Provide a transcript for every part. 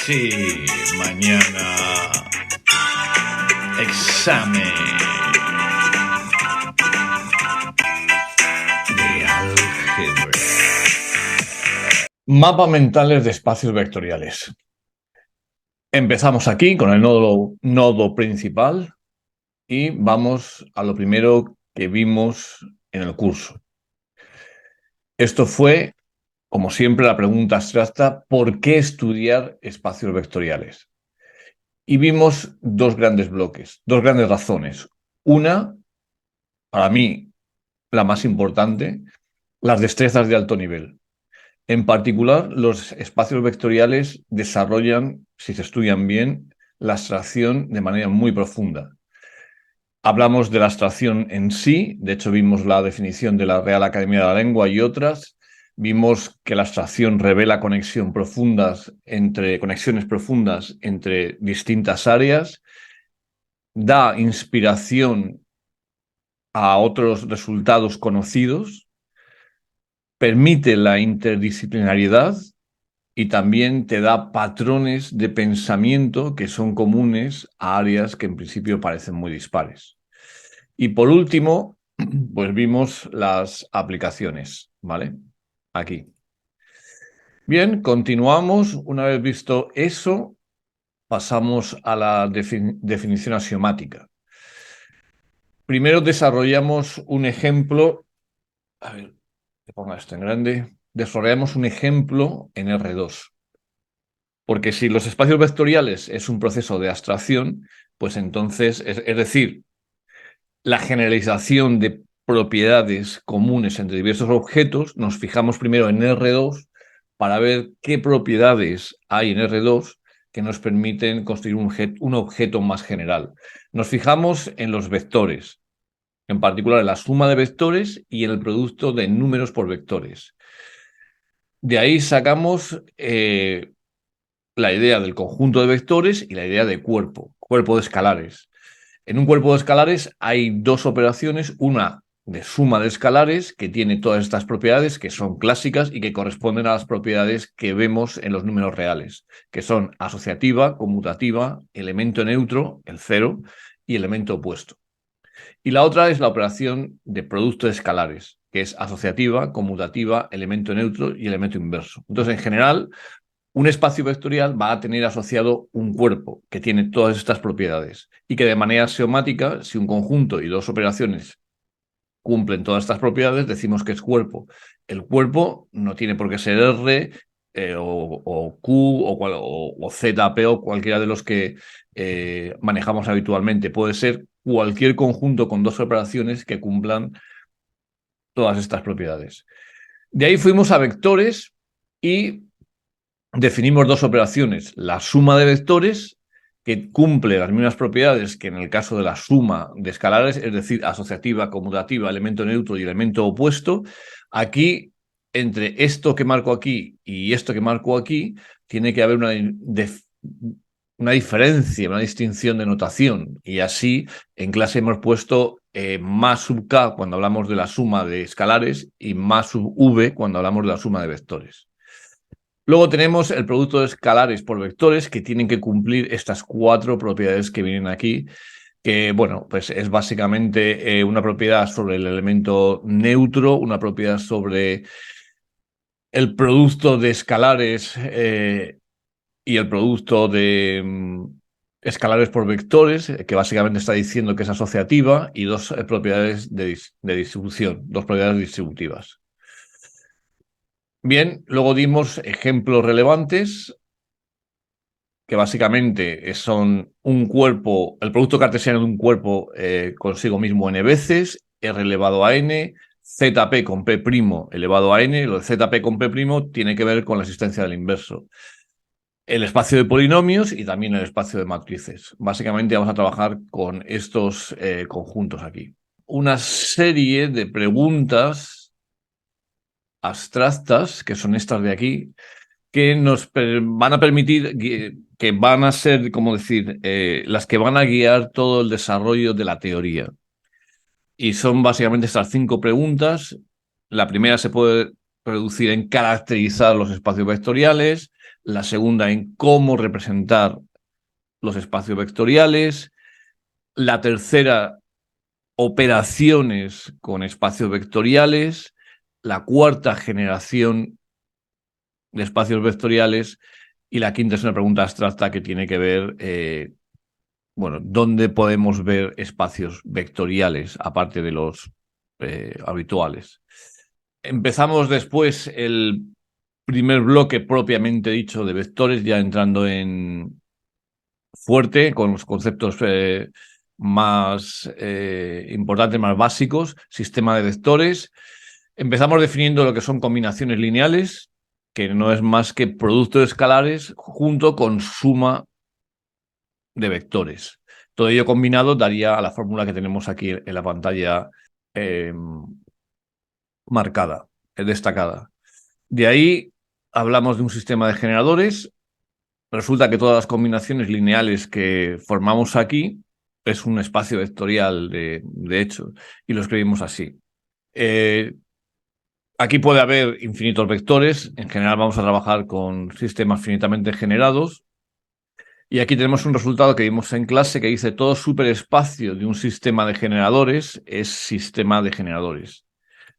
Sí, mañana examen de álgebra. Mapa mentales de espacios vectoriales. Empezamos aquí con el nodo principal y vamos a lo primero que vimos en el curso. Esto fue, como siempre, la pregunta abstracta: ¿por qué estudiar espacios vectoriales? Y vimos dos grandes bloques, dos grandes razones. Una, para mí, la más importante, las destrezas de alto nivel. En particular, los espacios vectoriales desarrollan, si se estudian bien, la abstracción de manera muy profunda. Hablamos de la abstracción en sí, de hecho vimos la definición de la Real Academia de la Lengua y otras. Vimos que la abstracción revela conexiones profundas entre distintas áreas, da inspiración a otros resultados conocidos, permite la interdisciplinariedad y también te da patrones de pensamiento que son comunes a áreas que en principio parecen muy dispares. Y por último, pues vimos las aplicaciones, ¿vale? Aquí. Bien, continuamos. Una vez visto eso, pasamos a la definición axiomática. Primero desarrollamos un ejemplo. A ver, que ponga esto en grande. Desarrollamos un ejemplo en R2. Porque si los espacios vectoriales es un proceso de abstracción, pues entonces, es decir, la generalización de propiedades comunes entre diversos objetos, nos fijamos primero en R2 para ver qué propiedades hay en R2 que nos permiten construir un objeto más general. Nos fijamos en los vectores, en particular en la suma de vectores y en el producto de números por vectores. De ahí sacamos la idea del conjunto de vectores y la idea de cuerpo de escalares. En un cuerpo de escalares hay dos operaciones, una de suma de escalares que tiene todas estas propiedades que son clásicas y que corresponden a las propiedades que vemos en los números reales, que son asociativa, conmutativa, elemento neutro, el cero, y elemento opuesto. Y la otra es la operación de producto de escalares, que es asociativa, conmutativa, elemento neutro y elemento inverso. Entonces, en general, un espacio vectorial va a tener asociado un cuerpo que tiene todas estas propiedades y que de manera axiomática, si un conjunto y dos operaciones cumplen todas estas propiedades, decimos que es cuerpo. El cuerpo no tiene por qué ser R o Q o ZP o cualquiera de los que manejamos habitualmente. Puede ser cualquier conjunto con dos operaciones que cumplan todas estas propiedades. De ahí fuimos a vectores y definimos dos operaciones: la suma de vectores, que cumple las mismas propiedades que en el caso de la suma de escalares, es decir, asociativa, conmutativa, elemento neutro y elemento opuesto. Aquí, entre esto que marco aquí y esto que marco aquí, tiene que haber una diferencia, una distinción de notación. Y así, en clase hemos puesto más sub k cuando hablamos de la suma de escalares y más sub v cuando hablamos de la suma de vectores. Luego tenemos el producto de escalares por vectores, que tienen que cumplir estas cuatro propiedades que vienen aquí, que, bueno, pues es básicamente una propiedad sobre el elemento neutro, una propiedad sobre el producto de escalares y el producto de escalares por vectores, que básicamente está diciendo que es asociativa, y dos propiedades de distribución, dos propiedades distributivas. Bien, luego dimos ejemplos relevantes, que básicamente son un cuerpo, el producto cartesiano de un cuerpo consigo mismo n veces, r elevado a n, zp con p' elevado a n. Lo de zp con p' tiene que ver con la existencia del inverso. El espacio de polinomios y también el espacio de matrices. Básicamente vamos a trabajar con estos conjuntos aquí. Una serie de preguntas abstractas, que son estas de aquí, que nos van a permitir, que van a ser, como decir, las que van a guiar todo el desarrollo de la teoría. Y son básicamente estas 5 preguntas. La primera se puede reducir en caracterizar los espacios vectoriales. la segunda en cómo representar los espacios vectoriales, la tercera, operaciones con espacios vectoriales, la cuarta, generación de espacios vectoriales, y la quinta es una pregunta abstracta que tiene que ver, bueno, ¿dónde podemos ver espacios vectoriales aparte de los habituales? Empezamos después el primer bloque propiamente dicho de vectores, ya entrando en fuerte, con los conceptos más importantes, más básicos, sistema de vectores. Empezamos definiendo lo que son combinaciones lineales, que no es más que producto de escalares junto con suma de vectores. Todo ello combinado daría a la fórmula que tenemos aquí en la pantalla marcada, destacada. De ahí hablamos de un sistema de generadores. Resulta que todas las combinaciones lineales que formamos aquí es un espacio vectorial de hecho, y lo escribimos así. Aquí puede haber infinitos vectores. En general vamos a trabajar con sistemas finitamente generados. Y aquí tenemos un resultado que vimos en clase que dice todo superespacio de un sistema de generadores es sistema de generadores.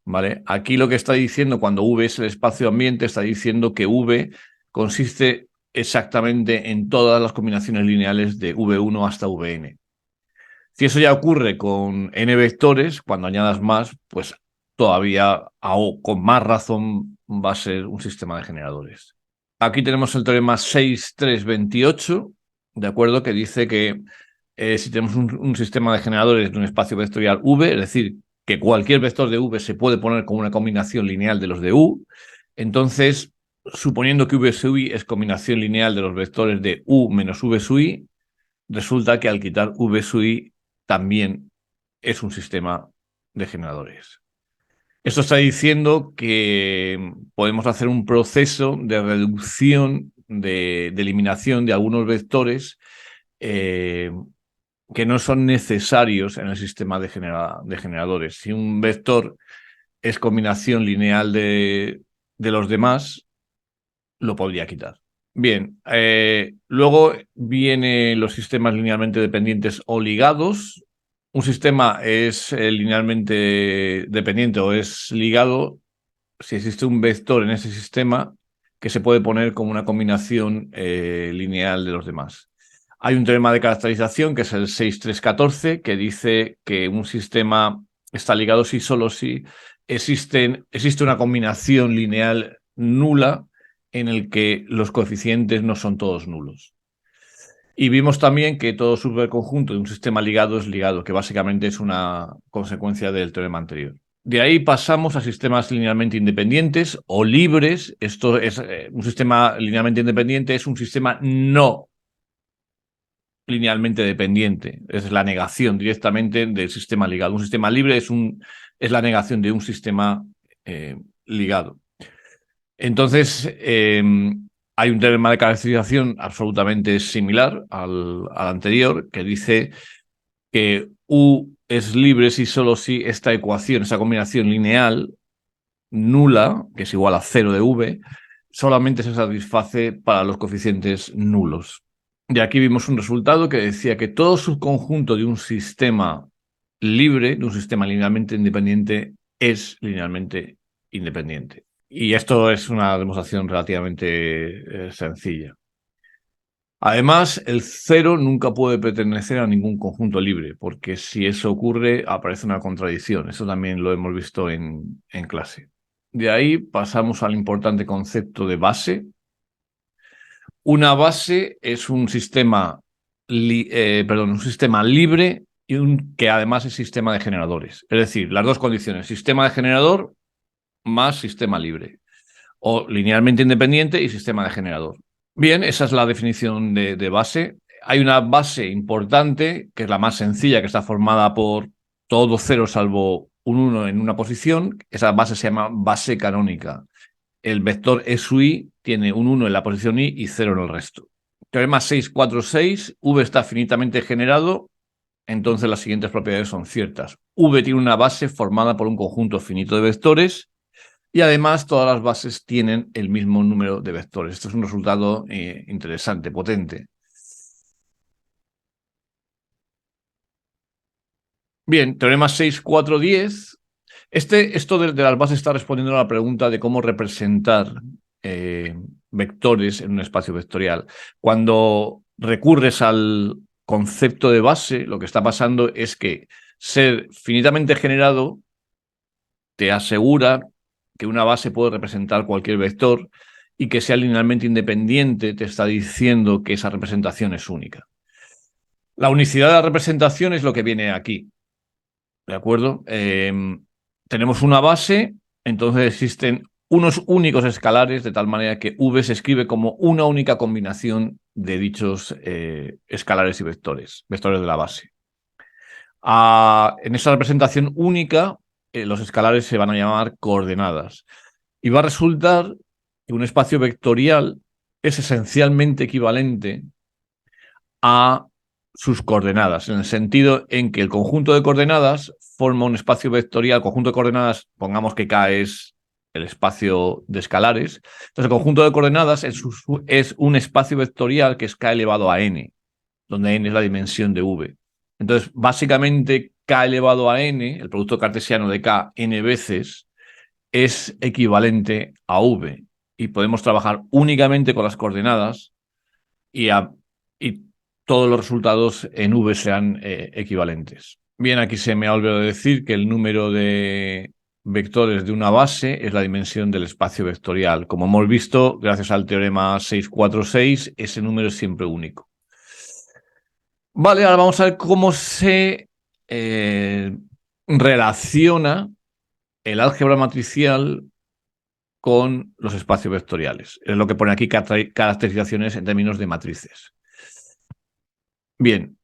¿Vale? Aquí lo que está diciendo cuando V es el espacio ambiente, está diciendo que V consiste exactamente en todas las combinaciones lineales de V1 hasta Vn. Si eso ya ocurre con n vectores, cuando añadas más, pues todavía con más razón va a ser un sistema de generadores. Aquí tenemos el teorema 6.328, ¿de acuerdo? Que dice que si tenemos un sistema de generadores de un espacio vectorial V, es decir, que cualquier vector de V se puede poner como una combinación lineal de los de U, entonces, suponiendo que V sub i es combinación lineal de los vectores de U menos V sub i, resulta que al quitar V sub i también es un sistema de generadores. Esto está diciendo que podemos hacer un proceso de reducción, de eliminación de algunos vectores que no son necesarios en el sistema de generadores. Si un vector es combinación lineal de los demás, lo podría quitar. Bien, luego vienen los sistemas linealmente dependientes o ligados. Un sistema es linealmente dependiente o es ligado si existe un vector en ese sistema que se puede poner como una combinación lineal de los demás. Hay un teorema de caracterización que es el 6.314 que dice que un sistema está ligado si solo si existe una combinación lineal nula en el que los coeficientes no son todos nulos. Y vimos también que todo superconjunto de un sistema ligado es ligado, que básicamente es una consecuencia del teorema anterior. De ahí pasamos a sistemas linealmente independientes o libres. Esto es un sistema linealmente independiente, es un sistema no linealmente dependiente. Es la negación directamente del sistema ligado. Un sistema libre es la negación de un sistema ligado. Entonces, hay un teorema de caracterización absolutamente similar al anterior, que dice que U es libre si solo si esta ecuación, esa combinación lineal nula, que es igual a 0 de V, solamente se satisface para los coeficientes nulos. Y aquí vimos un resultado que decía que todo subconjunto de un sistema libre, de un sistema linealmente independiente, es linealmente independiente. Y esto es una demostración relativamente sencilla. Además, el cero nunca puede pertenecer a ningún conjunto libre, porque si eso ocurre, aparece una contradicción. Eso también lo hemos visto en clase. De ahí pasamos al importante concepto de base. Una base es un sistema, un sistema libre y que además es sistema de generadores. Es decir, las dos condiciones, sistema de generador más sistema libre, o linealmente independiente y sistema de generador. Bien, esa es la definición de base. Hay una base importante, que es la más sencilla, que está formada por todo cero salvo un 1 en una posición. Esa base se llama base canónica. El vector E sub i tiene un 1 en la posición i y 0 en el resto. Teorema 646, V está finitamente generado, entonces las siguientes propiedades son ciertas. V tiene una base formada por un conjunto finito de vectores Y además todas las bases tienen el mismo número de vectores. Esto es un resultado interesante, potente. Bien, teorema 6, 4, 10. Esto de las bases está respondiendo a la pregunta de cómo representar vectores en un espacio vectorial. Cuando recurres al concepto de base, lo que está pasando es que ser finitamente generado te asegura que una base puede representar cualquier vector y que sea linealmente independiente te está diciendo que esa representación es única. La unicidad de la representación es lo que viene aquí. ¿De acuerdo? Tenemos una base, entonces existen unos únicos escalares, de tal manera que V se escribe como una única combinación de dichos escalares y vectores de la base. En esa representación única, los escalares se van a llamar coordenadas. Y va a resultar que un espacio vectorial es esencialmente equivalente a sus coordenadas, en el sentido en que el conjunto de coordenadas forma un espacio vectorial. El conjunto de coordenadas, pongamos que K es el espacio de escalares. Entonces, el conjunto de coordenadas es un espacio vectorial que es K elevado a n, donde n es la dimensión de V. Entonces, básicamente, K elevado a n, el producto cartesiano de K n veces, es equivalente a V. Y podemos trabajar únicamente con las coordenadas y todos los resultados en V sean equivalentes. Bien, aquí se me ha olvidado decir que el número de vectores de una base es la dimensión del espacio vectorial. Como hemos visto, gracias al teorema 646, ese número es siempre único. Vale, ahora vamos a ver cómo se relaciona el álgebra matricial con los espacios vectoriales. Es lo que pone aquí caracterizaciones en términos de matrices. Bien,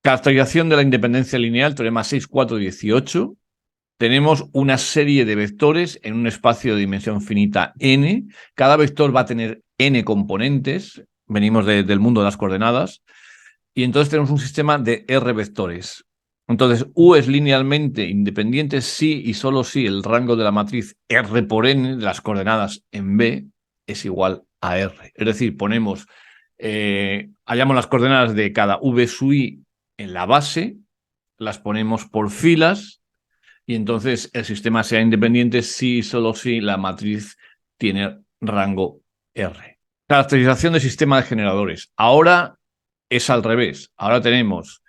caracterización de la independencia lineal, teorema 6, 4, 18. Tenemos una serie de vectores en un espacio de dimensión finita n. Cada vector va a tener n componentes. Venimos del mundo de las coordenadas. Y entonces tenemos un sistema de R vectores. Entonces, U es linealmente independiente si y solo si el rango de la matriz R por n de las coordenadas en B es igual a R. Es decir, hallamos las coordenadas de cada V sub i en la base, las ponemos por filas y entonces el sistema sea independiente si y solo si la matriz tiene rango R. Caracterización del sistema de generadores. Ahora es al revés. Ahora tenemos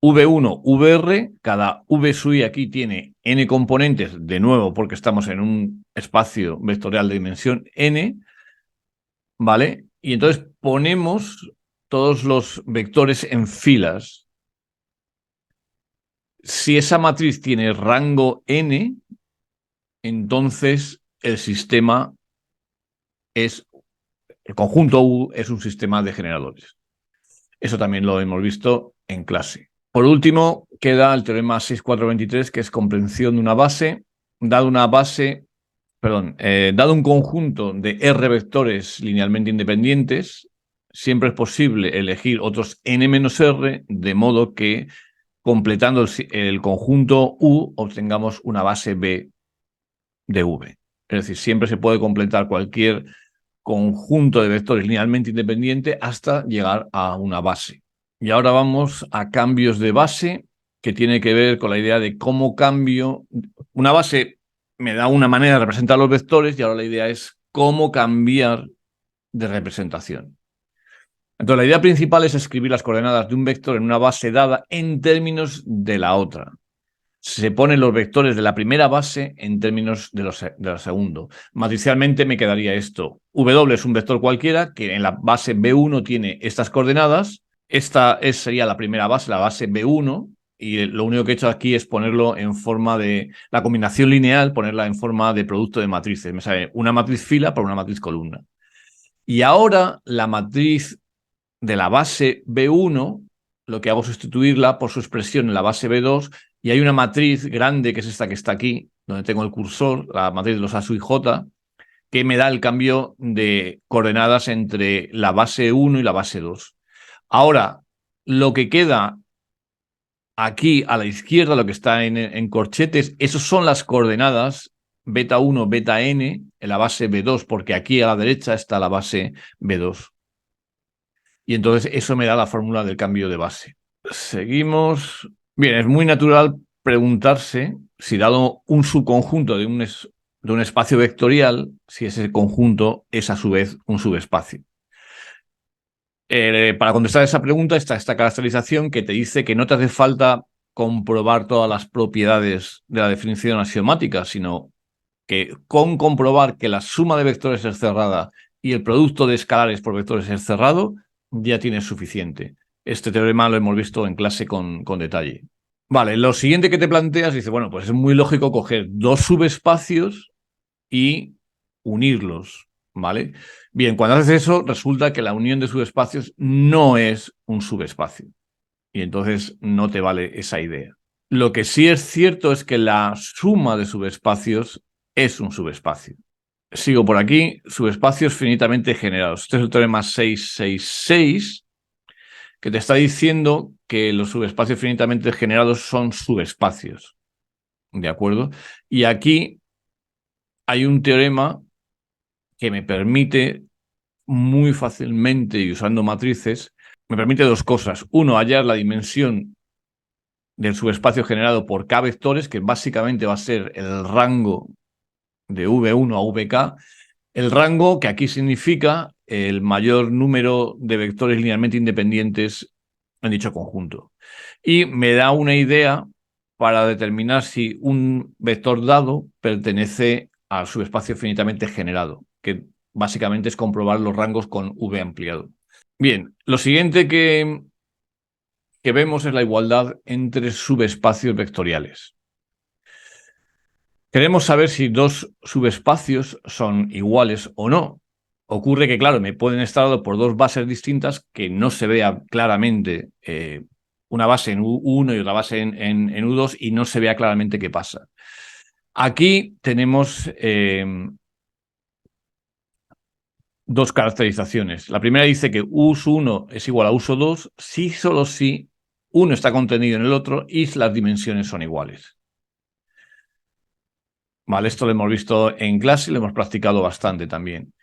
V1, VR, cada V sub i aquí tiene n componentes, de nuevo porque estamos en un espacio vectorial de dimensión n, ¿vale? Y entonces ponemos todos los vectores en filas. Si esa matriz tiene rango n, entonces el conjunto U es un sistema de generadores. Eso también lo hemos visto en clase. Por último, queda el teorema 6423, que es comprensión de una base. Dado un conjunto de R vectores linealmente independientes, siempre es posible elegir otros n-r, de modo que completando el conjunto U obtengamos una base B de V. Es decir, siempre se puede completar cualquier conjunto de vectores linealmente independiente hasta llegar a una base. Y ahora vamos a cambios de base, que tiene que ver con la idea de cómo cambio. Una base me da una manera de representar los vectores y ahora la idea es cómo cambiar de representación. Entonces, la idea principal es escribir las coordenadas de un vector en una base dada en términos de la otra. Se ponen los vectores de la primera base en términos de la segunda. Matricialmente me quedaría esto. W es un vector cualquiera que en la base B1 tiene estas coordenadas. Esta sería la primera base, la base B1, y lo único que he hecho aquí es ponerlo en forma de la combinación lineal, ponerla en forma de producto de matrices. Me sale una matriz fila por una matriz columna. Y ahora la matriz de la base B1, lo que hago es sustituirla por su expresión en la base B2, y hay una matriz grande, que es esta que está aquí, donde tengo el cursor, la matriz de los A sub i J, que me da el cambio de coordenadas entre la base 1 y la base 2. Ahora, lo que queda aquí a la izquierda, lo que está en corchetes, esas son las coordenadas beta 1, beta n en la base B2, porque aquí a la derecha está la base B2. Y entonces eso me da la fórmula del cambio de base. Seguimos. Bien, es muy natural preguntarse si dado un subconjunto de un espacio vectorial, si ese conjunto es a su vez un subespacio. Para contestar esa pregunta está esta caracterización que te dice que no te hace falta comprobar todas las propiedades de la definición axiomática, sino que con comprobar que la suma de vectores es cerrada y el producto de escalares por vectores es cerrado, ya tienes suficiente. Este teorema lo hemos visto en clase con detalle. Vale, lo siguiente que te planteas, dice, bueno, pues es muy lógico coger dos subespacios y unirlos, ¿vale? Bien, cuando haces eso, resulta que la unión de subespacios no es un subespacio. Y entonces no te vale esa idea. Lo que sí es cierto es que la suma de subespacios es un subespacio. Sigo por aquí, subespacios finitamente generados. Este es el teorema 666, que te está diciendo que los subespacios finitamente generados son subespacios. ¿De acuerdo? Y aquí hay un teorema que me permite muy fácilmente, y usando matrices, me permite dos cosas. Uno, hallar la dimensión del subespacio generado por k vectores, que básicamente va a ser el rango de V1 a Vk, el rango que aquí significa el mayor número de vectores linealmente independientes en dicho conjunto. Y me da una idea para determinar si un vector dado pertenece al subespacio finitamente generado, que básicamente es comprobar los rangos con V ampliado. Bien, lo siguiente que vemos es la igualdad entre subespacios vectoriales. Queremos saber si dos subespacios son iguales o no. Ocurre que, claro, me pueden estar dados por dos bases distintas que no se vea claramente una base en U1 y otra base en U2 y no se vea claramente qué pasa. Aquí tenemos dos caracterizaciones. La primera dice que US1 es igual a US2 si solo si uno está contenido en el otro y las dimensiones son iguales. Vale, esto lo hemos visto en clase y lo hemos practicado bastante también.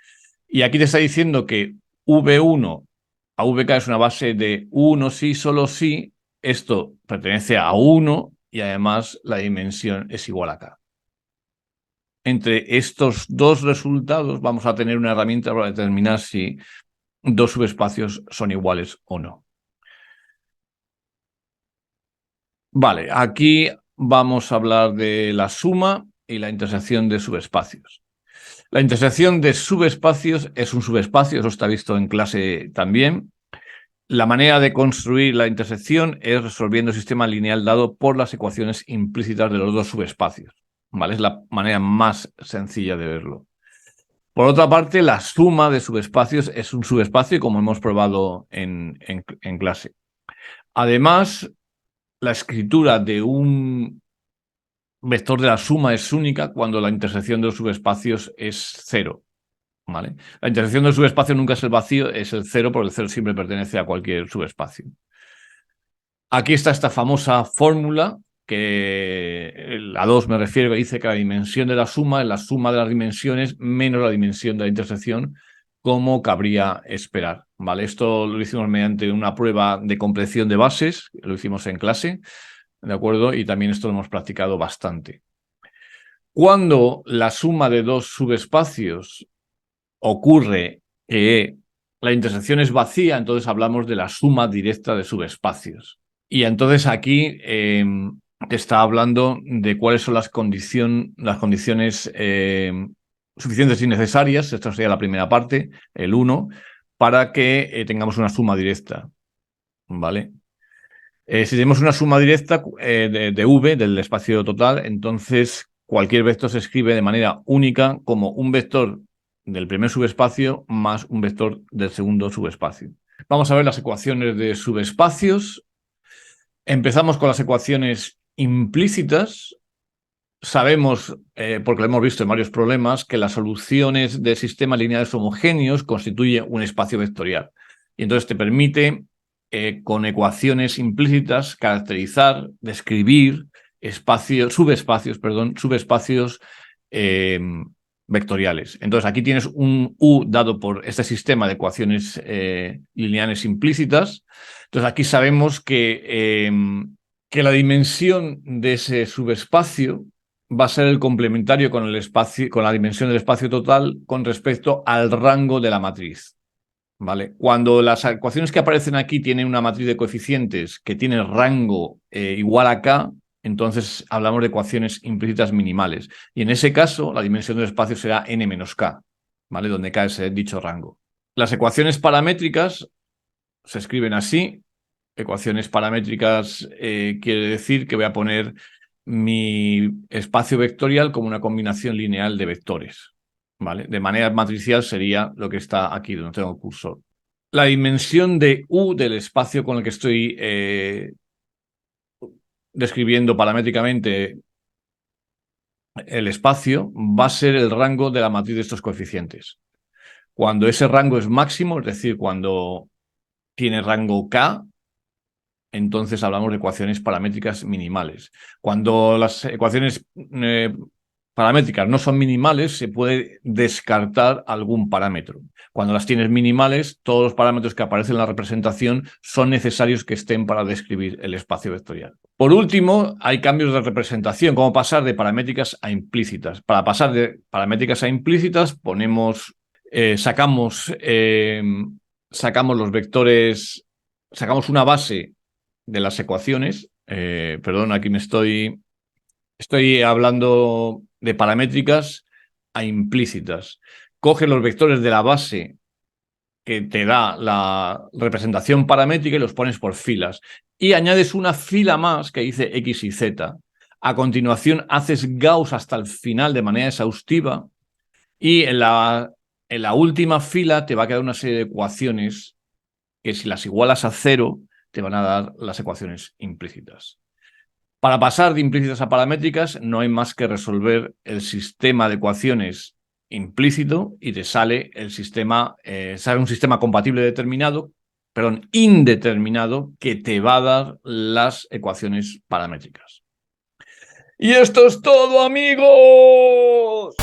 Y aquí te está diciendo que V1 a VK es una base de 1 sí, solo sí. Esto pertenece a 1 y además la dimensión es igual a K. Entre estos dos resultados vamos a tener una herramienta para determinar si dos subespacios son iguales o no. Vale, aquí vamos a hablar de la suma y la intersección de subespacios. La intersección de subespacios es un subespacio, eso está visto en clase también. La manera de construir la intersección es resolviendo el sistema lineal dado por las ecuaciones implícitas de los dos subespacios. ¿Vale? Es la manera más sencilla de verlo. Por otra parte, la suma de subespacios es un subespacio, como hemos probado en clase. Además, la escritura de un vector de la suma es única cuando la intersección de los subespacios es cero. ¿Vale? La intersección del subespacio nunca es el vacío, es el cero, porque el cero siempre pertenece a cualquier subespacio. Aquí está esta famosa fórmula, que la 2 me refiero, que dice que la dimensión de la suma es la suma de las dimensiones menos la dimensión de la intersección, como cabría esperar. ¿Vale? Esto lo hicimos mediante una prueba de compleción de bases, lo hicimos en clase, ¿de acuerdo? Y también esto lo hemos practicado bastante. Cuando la suma de dos subespacios ocurre que la intersección es vacía, entonces hablamos de la suma directa de subespacios. Y entonces aquí te está hablando de cuáles son las condiciones suficientes y necesarias, esta sería la primera parte, el 1, para que tengamos una suma directa. ¿Vale? Si tenemos una suma directa de V, del espacio total, entonces cualquier vector se escribe de manera única como un vector del primer subespacio más un vector del segundo subespacio. Vamos a ver las ecuaciones de subespacios. Empezamos con las ecuaciones implícitas. Sabemos, porque lo hemos visto en varios problemas, que las soluciones de sistemas lineales homogéneos constituyen un espacio vectorial. Y entonces te permite, con ecuaciones implícitas, caracterizar, describir subespacios vectoriales. Entonces, aquí tienes un U dado por este sistema de ecuaciones lineales implícitas. Entonces, aquí sabemos que la dimensión de ese subespacio va a ser el complementario con el espacio, con la dimensión del espacio total con respecto al rango de la matriz. ¿Vale? Cuando las ecuaciones que aparecen aquí tienen una matriz de coeficientes que tiene rango igual a k, entonces hablamos de ecuaciones implícitas minimales. Y en ese caso, la dimensión del espacio será n menos k, ¿vale? Donde k es dicho rango. Las ecuaciones paramétricas se escriben así. Ecuaciones paramétricas quiere decir que voy a poner mi espacio vectorial como una combinación lineal de vectores. ¿Vale? De manera matricial sería lo que está aquí donde tengo el cursor. La dimensión de U del espacio con el que estoy describiendo paramétricamente el espacio va a ser el rango de la matriz de estos coeficientes. Cuando ese rango es máximo, es decir, cuando tiene rango K, entonces hablamos de ecuaciones paramétricas minimales. Cuando las ecuaciones paramétricas no son minimales, se puede descartar algún parámetro. Cuando las tienes minimales, todos los parámetros que aparecen en la representación son necesarios que estén para describir el espacio vectorial. Por último, hay cambios de representación, como pasar de paramétricas a implícitas. Para pasar de paramétricas a implícitas, sacamos los vectores, sacamos una base de las ecuaciones. Perdón, aquí estoy hablando de paramétricas a implícitas. Coge los vectores de la base que te da la representación paramétrica y los pones por filas. Y añades una fila más que dice X y Z. A continuación haces Gauss hasta el final de manera exhaustiva y en la última fila te va a quedar una serie de ecuaciones que si las igualas a cero te van a dar las ecuaciones implícitas. Para pasar de implícitas a paramétricas no hay más que resolver el sistema de ecuaciones implícito y te sale el sistema, sale un sistema compatible indeterminado que te va a dar las ecuaciones paramétricas. Y esto es todo, amigos.